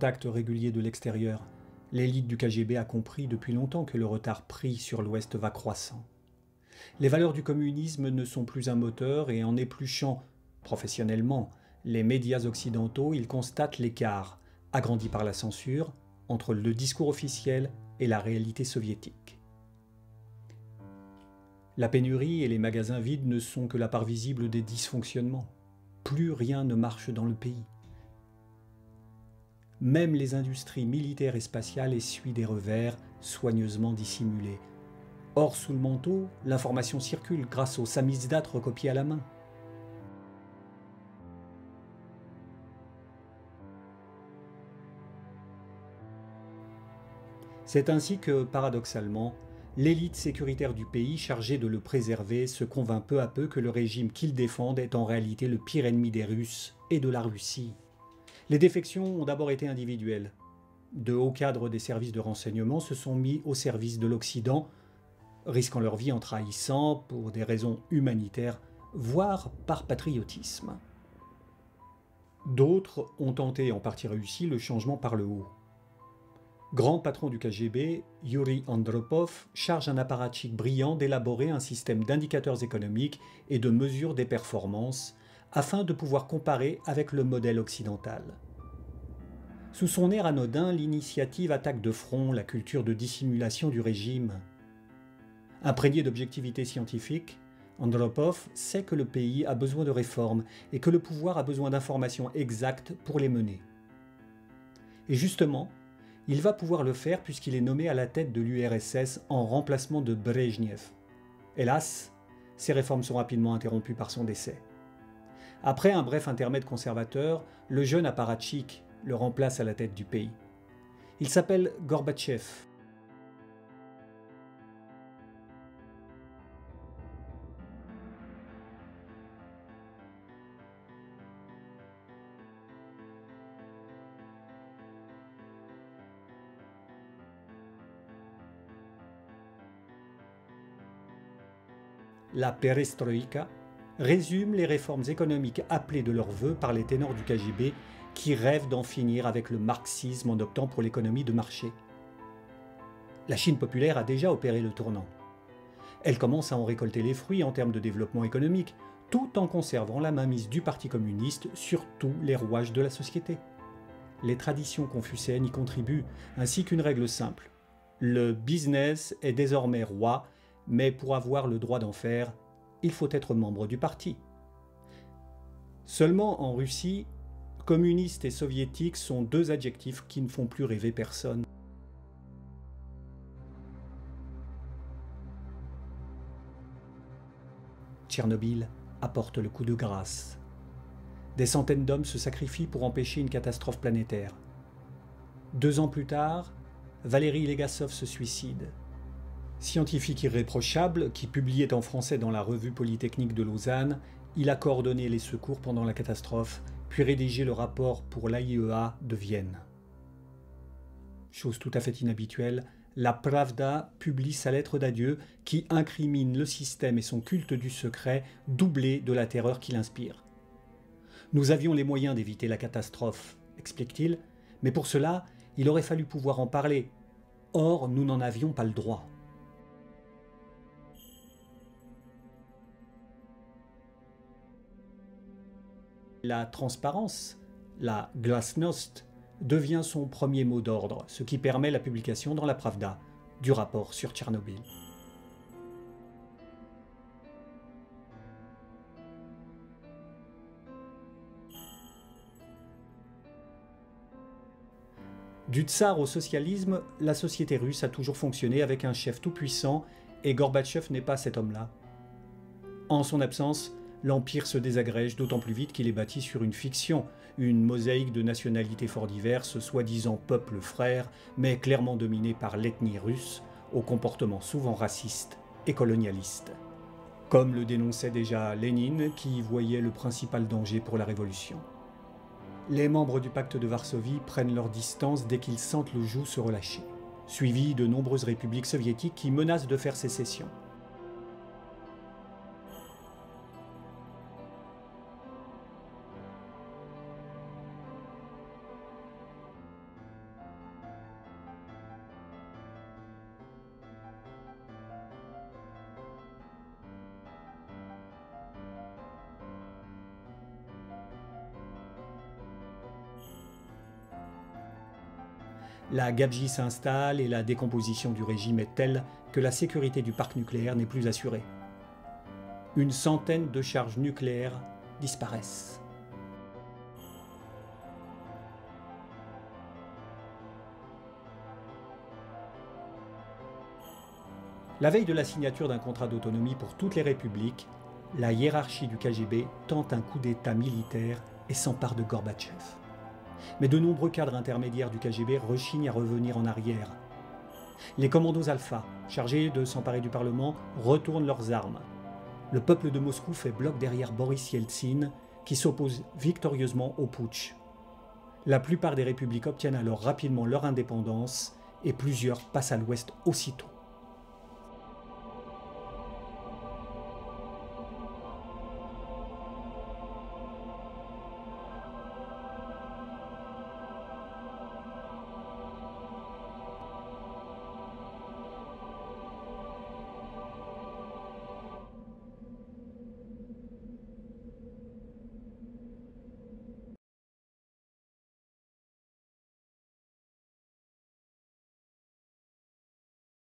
contacts réguliers de l'extérieur, l'élite du KGB a compris depuis longtemps que le retard pris sur l'Ouest va croissant. Les valeurs du communisme ne sont plus un moteur et en épluchant professionnellement les médias occidentaux, ils constatent l'écart, agrandi par la censure, entre le discours officiel et la réalité soviétique. La pénurie et les magasins vides ne sont que la part visible des dysfonctionnements. Plus rien ne marche dans le pays. Même les industries militaires et spatiales essuient des revers soigneusement dissimulés. Or, sous le manteau, l'information circule grâce aux samizdat recopiés à la main. C'est ainsi que, paradoxalement, l'élite sécuritaire du pays, chargée de le préserver, se convainc peu à peu que le régime qu'ils défendent est en réalité le pire ennemi des Russes et de la Russie. Les défections ont d'abord été individuelles. De hauts cadres des services de renseignement se sont mis au service de l'Occident, risquant leur vie en trahissant pour des raisons humanitaires, voire par patriotisme. D'autres ont tenté, en partie réussi, le changement par le haut. Grand patron du KGB, Yuri Andropov charge un apparatchik brillant d'élaborer un système d'indicateurs économiques et de mesure des performances afin de pouvoir comparer avec le modèle occidental. Sous son air anodin, l'initiative attaque de front la culture de dissimulation du régime. Imprégné d'objectivité scientifique, Andropov sait que le pays a besoin de réformes et que le pouvoir a besoin d'informations exactes pour les mener. Et justement, il va pouvoir le faire puisqu'il est nommé à la tête de l'URSS en remplacement de Brejnev. Hélas, ces réformes sont rapidement interrompues par son décès. Après un bref intermède conservateur, le jeune apparatchik le remplace à la tête du pays. Il s'appelle Gorbatchev. La perestroïka résume les réformes économiques appelées de leur vœu par les ténors du KGB qui rêvent d'en finir avec le marxisme en optant pour l'économie de marché. La Chine populaire a déjà opéré le tournant. Elle commence à en récolter les fruits en termes de développement économique, tout en conservant la mainmise du Parti communiste sur tous les rouages de la société. Les traditions confucéennes y contribuent, ainsi qu'une règle simple. Le business est désormais roi, mais pour avoir le droit d'en faire, il faut être membre du parti. Seulement en Russie, communiste et soviétique sont deux adjectifs qui ne font plus rêver personne. Tchernobyl apporte le coup de grâce. Des centaines d'hommes se sacrifient pour empêcher une catastrophe planétaire. 2 ans plus tard, Valéry Legasov se suicide. Scientifique irréprochable, qui publiait en français dans la revue Polytechnique de Lausanne, il a coordonné les secours pendant la catastrophe, puis rédigé le rapport pour l'AIEA de Vienne. Chose tout à fait inhabituelle, la Pravda publie sa lettre d'adieu qui incrimine le système et son culte du secret, doublé de la terreur qu'il inspire. Nous avions les moyens d'éviter la catastrophe, explique-t-il, mais pour cela, il aurait fallu pouvoir en parler. Or, nous n'en avions pas le droit. La transparence, la glasnost, devient son premier mot d'ordre, ce qui permet la publication dans la Pravda du rapport sur Tchernobyl. Du tsar au socialisme, la société russe a toujours fonctionné avec un chef tout-puissant et Gorbatchev n'est pas cet homme-là. En son absence, l'Empire se désagrège d'autant plus vite qu'il est bâti sur une fiction, une mosaïque de nationalités fort diverses, soi-disant peuples frères, mais clairement dominés par l'ethnie russe, au comportement souvent raciste et colonialiste. Comme le dénonçait déjà Lénine, qui y voyait le principal danger pour la révolution. Les membres du pacte de Varsovie prennent leur distance dès qu'ils sentent le joug se relâcher, suivis de nombreuses républiques soviétiques qui menacent de faire sécession. La gabegie s'installe et la décomposition du régime est telle que la sécurité du parc nucléaire n'est plus assurée. Une centaine de charges nucléaires disparaissent. La veille de la signature d'un contrat d'autonomie pour toutes les républiques, la hiérarchie du KGB tente un coup d'État militaire et s'empare de Gorbatchev. Mais de nombreux cadres intermédiaires du KGB rechignent à revenir en arrière. Les commandos alpha, chargés de s'emparer du Parlement, retournent leurs armes. Le peuple de Moscou fait bloc derrière Boris Yeltsin, qui s'oppose victorieusement au putsch. La plupart des républiques obtiennent alors rapidement leur indépendance et plusieurs passent à l'ouest aussitôt.